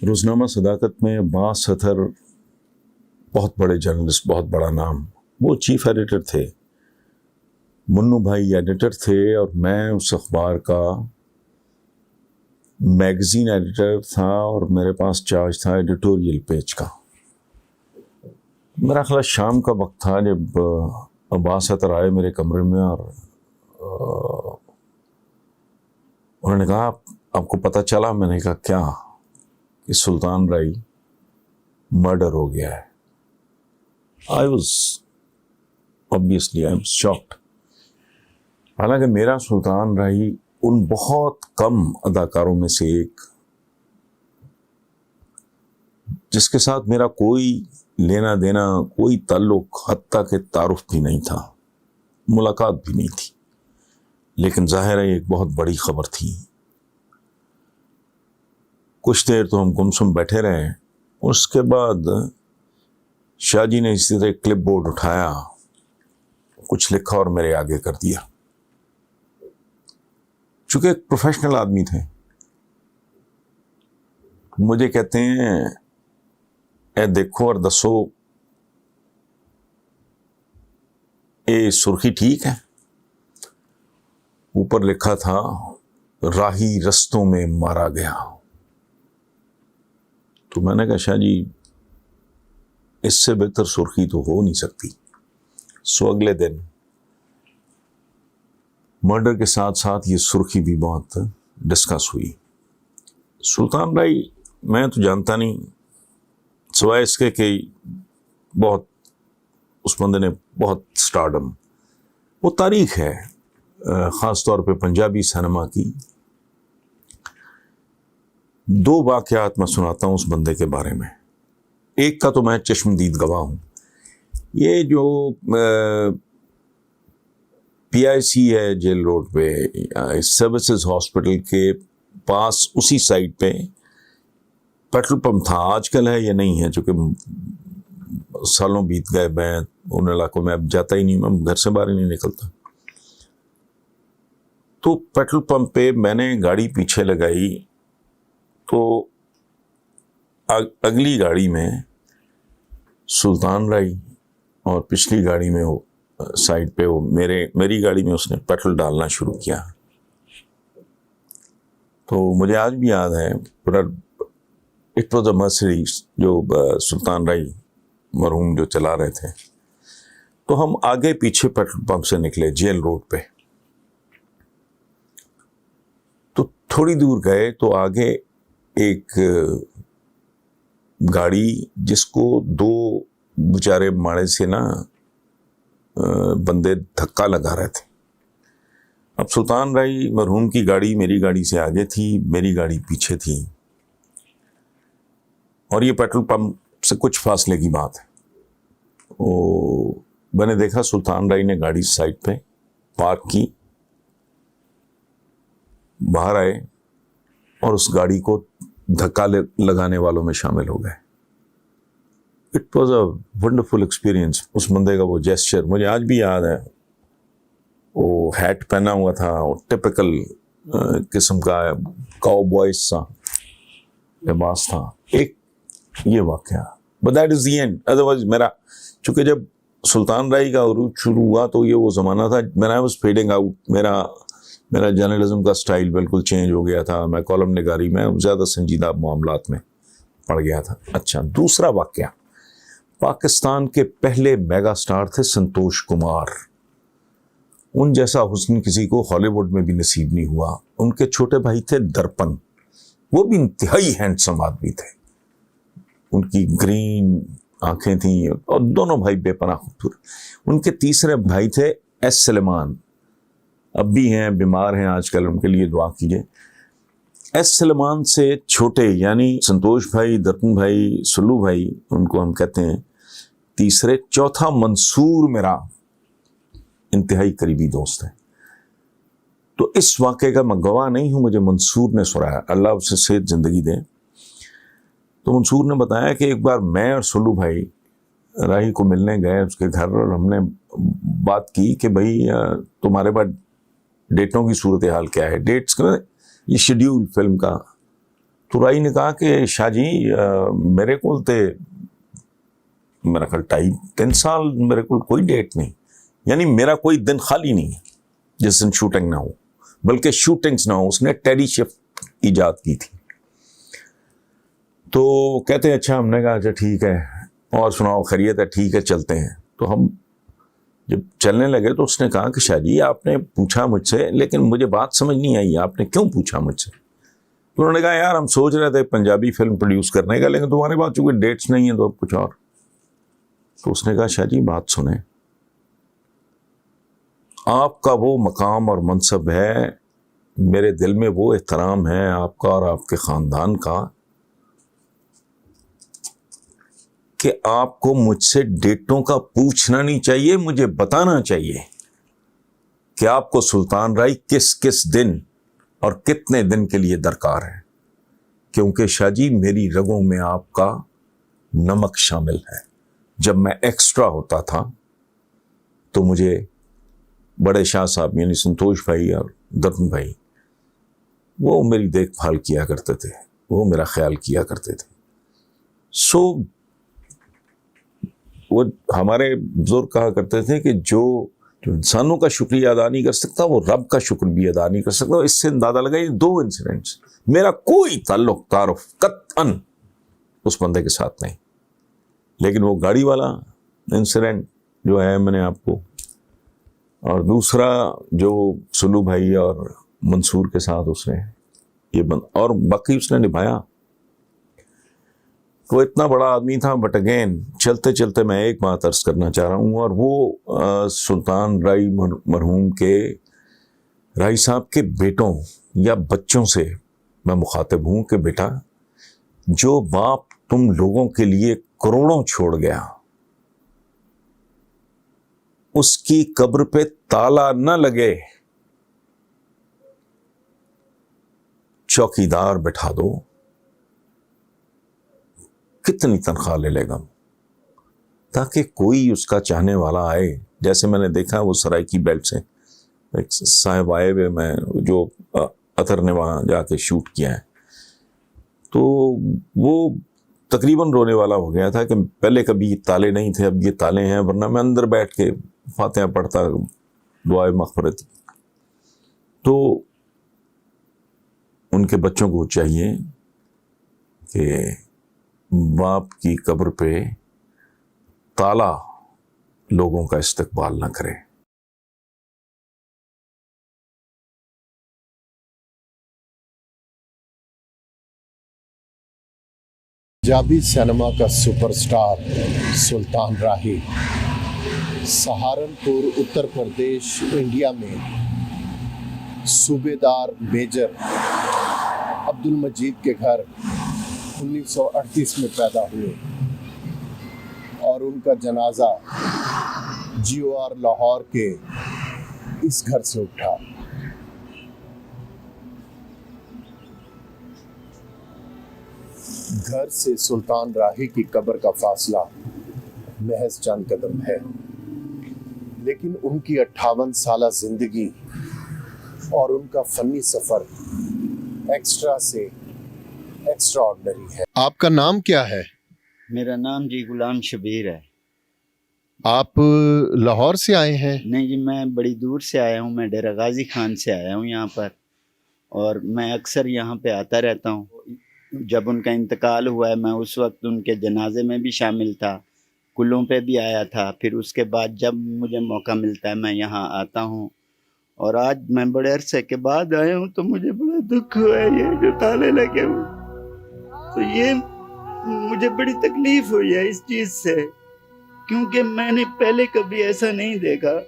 روزنامہ صداقت میں عباس سطر بہت بڑے جرنلسٹ، بہت بڑا نام، وہ چیف ایڈیٹر تھے، منو بھائی ایڈیٹر تھے، اور میں اس اخبار کا میگزین ایڈیٹر تھا، اور میرے پاس چارج تھا ایڈیٹوریل پیج کا۔ میرا خیال شام کا وقت تھا جب عباس سطر آئے میرے کمرے میں، اور انہوں نے کہا آپ کو پتہ چلا؟ میں نے کہا کیا؟ کہ سلطان رائی مرڈر ہو گیا ہے۔ I was shocked۔ حالانکہ میرا سلطان رائی ان بہت کم اداکاروں میں سے ایک جس کے ساتھ میرا کوئی لینا دینا، کوئی تعلق، حتیٰ کہ تعارف بھی نہیں تھا، ملاقات بھی نہیں تھی، لیکن ظاہر ہے ایک بہت بڑی خبر تھی۔ کچھ دیر تو ہم گمسم بیٹھے رہے، اس کے بعد شاہ جی نے اسی طرح کلپ بورڈ اٹھایا، کچھ لکھا اور میرے آگے کر دیا۔ چونکہ ایک پروفیشنل آدمی تھے، مجھے کہتے ہیں اے دیکھو اور دسو اے سرخی ٹھیک ہے؟ اوپر لکھا تھا راہی رستوں میں مارا گیا۔ تو میں نے کہا شاہ جی اس سے بہتر سرخی تو ہو نہیں سکتی۔ سو اگلے دن مرڈر کے ساتھ ساتھ یہ سرخی بھی بہت ڈسکس ہوئی۔ سلطان رائی میں تو جانتا نہیں، سوائے اس کے کہ بہت اس بندے نے بہت سٹارڈم، وہ تاریخ ہے خاص طور پہ پنجابی سینما کی۔ دو واقعات میں سناتا ہوں اس بندے کے بارے میں، ایک کا تو میں چشمدید گواہ ہوں۔ یہ جو پی آئی سی ہے جیل روڈ پہ، سروسز ہاسپٹل کے پاس، اسی سائٹ پہ پیٹرول پمپ تھا۔ آج کل ہے یا نہیں ہے، چونکہ سالوں بیت گئے، میں ان علاقوں میں اب جاتا ہی نہیں، میں گھر سے باہر ہی نہیں نکلتا۔ تو پیٹرول پمپ پہ میں نے گاڑی پیچھے لگائی، تو اگلی گاڑی میں سلطان رائی اور پچھلی گاڑی میں وہ سائڈ پہ وہ میری گاڑی میں اس نے پیٹرول ڈالنا شروع کیا۔ تو مجھے آج بھی یاد ہے، اٹ واز اے مرسڈیز جو سلطان رائی مرحوم جو چلا رہے تھے۔ تو ہم آگے پیچھے پیٹرول پمپ سے نکلے جیل روڈ پہ، تو تھوڑی دور گئے تو آگے ایک گاڑی جس کو دو بیچارے ماڑے سے نا بندے دھکا لگا رہے تھے۔ اب سلطان رائی مرحوم کی گاڑی میری گاڑی سے آگے تھی، میری گاڑی پیچھے تھی، اور یہ پیٹرول پمپ سے کچھ فاصلے کی بات ہے۔ میں نے دیکھا سلطان رائی نے گاڑی سائڈ پہ پارک کی، باہر آئے اور اس گاڑی کو دھکا لگانے والوں میں شامل ہو گئے۔ It was a wonderful experience. اس بندے کا وہ جیسچر مجھے آج بھی یاد ہے۔ وہ ہیٹ پہنا ہوا تھا، وہ ٹپیکل قسم کا کاؤ بوائز سا لباس تھا۔ ایک یہ واقعہ، but that is the end. Otherwise میرا، چونکہ جب سلطان رائی کا عروج شروع ہوا تو یہ وہ زمانہ تھا when I was fading out، میرا جرنلزم کا سٹائل بالکل چینج ہو گیا تھا، میں کالم نگاری میں زیادہ سنجیدہ معاملات میں پڑ گیا تھا۔ اچھا، دوسرا واقعہ، پاکستان کے پہلے میگا سٹار تھے سنتوش کمار۔ ان جیسا حسن کسی کو ہالی ووڈ میں بھی نصیب نہیں ہوا۔ ان کے چھوٹے بھائی تھے درپن، وہ بھی انتہائی ہینڈسم آدمی تھے، ان کی گرین آنکھیں تھیں، اور دونوں بھائی بے پناہ خوبصورت۔ ان کے تیسرے بھائی تھے ایس سلیمان، اب بھی ہیں، بیمار ہیں آج کل، ان کے لیے دعا کیجیے۔ ایس سلیمان سے چھوٹے یعنی سنتوش بھائی، درپن بھائی، سلو بھائی ان کو ہم کہتے ہیں، تیسرے، چوتھا منصور میرا انتہائی قریبی دوست ہے۔ تو اس واقعے کا میں گواہ نہیں ہوں، مجھے منصور نے سنایا، اللہ اسے صحت زندگی دے۔ تو منصور نے بتایا کہ ایک بار میں اور سلو بھائی راہی کو ملنے گئے اس کے گھر، اور ہم نے بات کی کہ بھائی تمہارے پاس ڈیٹوں کی صورتحال کیا ہے، ڈیٹس کا یہ شیڈیول فلم کا تو رائی نے کہا کہ شاہ جی میرے کول تے میرا خیال 2.5-3 سال میرے کول کوئی ڈیٹ نہیں, یعنی میرا کوئی دن خالی نہیں جس دن شوٹنگ نہ ہو, بلکہ شوٹنگز نہ ہو. اس نے ٹیڈی شفٹ ایجاد کی تھی. تو کہتے ہیں اچھا. ہم نے کہا اچھا ٹھیک ہے, اور سناؤ خیریت ہے؟ ٹھیک ہے چلتے ہیں. تو ہم جب چلنے لگے تو اس نے کہا کہ شاہ جی آپ نے پوچھا مجھ سے, لیکن مجھے بات سمجھ نہیں آئی, آپ نے کیوں پوچھا مجھ سے؟ تو انہوں نے کہا یار ہم سوچ رہے تھے پنجابی فلم پروڈیوس کرنے کا, لیکن تمہارے پاس چونکہ ڈیٹس نہیں ہیں تو اب کچھ اور. تو اس نے کہا شاہ جی بات سنیں, آپ کا وہ مقام اور منصب ہے, میرے دل میں وہ احترام ہے آپ کا اور آپ کے خاندان کا, کہ آپ کو مجھ سے ڈیٹوں کا پوچھنا نہیں چاہیے, مجھے بتانا چاہیے کہ آپ کو سلطان رائی کس کس دن اور کتنے دن کے لیے درکار ہے, کیونکہ شاہ جی میری رگوں میں آپ کا نمک شامل ہے. جب میں ایکسٹرا ہوتا تھا تو مجھے بڑے شاہ صاحب یعنی سنتوش بھائی اور دتن بھائی وہ میری دیکھ بھال کیا کرتے تھے, وہ میرا خیال کیا کرتے تھے. سو وہ ہمارے بزرگ کہا کرتے تھے کہ جو انسانوں کا شکریہ ادا نہیں کر سکتا وہ رب کا شکر بھی ادا نہیں کر سکتا. اس سے اندازہ لگا یہ 2 انسیڈنٹس, میرا کوئی تعارف قطعاً اس بندے کے ساتھ نہیں, لیکن وہ گاڑی والا انسیڈنٹ جو ہے میں نے آپ کو, اور دوسرا جو سلو بھائی اور منصور کے ساتھ اس نے یہ اور باقی اس نے نبھایا. وہ اتنا بڑا آدمی تھا, بٹ اگین چلتے چلتے میں ایک بات عرض کرنا چاہ رہا ہوں, اور وہ سلطان رائی مرحوم کے رائی صاحب کے بیٹوں یا بچوں سے میں مخاطب ہوں کہ بیٹا جو باپ تم لوگوں کے لیے کروڑوں چھوڑ گیا اس کی قبر پہ تالا نہ لگے, چوکیدار بٹھا دو. کتنی تنخواہ لے لے گا تاکہ کوئی اس کا چاہنے والا آئے. جیسے میں نے دیکھا وہ سرائکی بیلٹ سے ایک صاحب آئے ہوئے, میں جو اطہر نے وہاں جا کے شوٹ کیا ہے, تو وہ تقریباً رونے والا ہو گیا تھا کہ پہلے کبھی تالے نہیں تھے, اب یہ تالے ہیں, ورنہ میں اندر بیٹھ کے فاتحہ پڑھتا دعائے مغفرت. تو ان کے بچوں کو چاہیے کہ باپ کی قبر پہ تالا لوگوں کا استقبال نہ کرے. پنجابی سینما کا سپر سٹار سلطان راہی سہارنپور اتر پردیش انڈیا میں صوبے دار میجر عبد المجید کے گھر 1938 میں پیدا ہوئے اور ان کا جنازہ GOR لاہور کے اس گھر سے اٹھا. گھر سے سلطان راہی کی قبر کا فاصلہ محض چند قدم ہے, لیکن ان کی 58 سالہ زندگی اور ان کا فنی سفر ایکسٹرا سے ایکسٹرا آرڈنری ہے. آپ کا نام کیا ہے؟ میرا نام جی غلام شبیر ہے. آپ لاہور سے آئے ہیں؟ نہیں جی, میں بڑی دور سے آیا ہوں, میں ڈیرہ غازی خان سے آیا ہوں یہاں پر, اور میں اکثر یہاں پہ آتا رہتا ہوں. جب ان کا انتقال ہوا ہے میں اس وقت ان کے جنازے میں بھی شامل تھا, کلوں پہ بھی آیا تھا. پھر اس کے بعد جب مجھے موقع ملتا ہے میں یہاں آتا ہوں, اور آج میں بڑے عرصے کے بعد آیا ہوں تو مجھے بڑا دکھ ہوا ہے. یہ جو تالے لگے ہوئے تو یہ مجھے بڑی تکلیف ہوئی ہے اس چیز سے, کیونکہ میں نے پہلے کبھی ایسا نہیں دیکھا.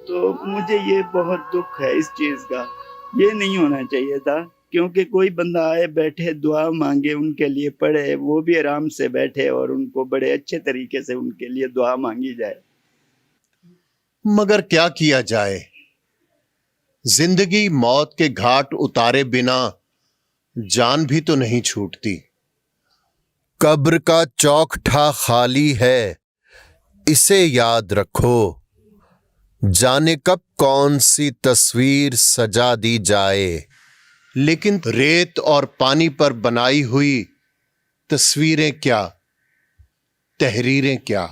تو مجھے یہ بہت دکھ ہے اس چیز کا. یہ نہیں ہونا چاہیے تھا, کیونکہ کوئی بندہ آئے بیٹھے دعا مانگے ان کے لیے پڑھے, وہ بھی آرام سے بیٹھے اور ان کو بڑے اچھے طریقے سے ان کے لیے دعا مانگی جائے. مگر کیا کیا جائے, زندگی موت کے گھاٹ اتارے بنا جان بھی تو نہیں چھوٹتی. قبر کا چوکٹھا خالی ہے اسے یاد رکھو, جانے کب کون سی تصویر سجا دی جائے. لیکن ریت اور پانی پر بنائی ہوئی تصویریں کیا، تحریریں کیا،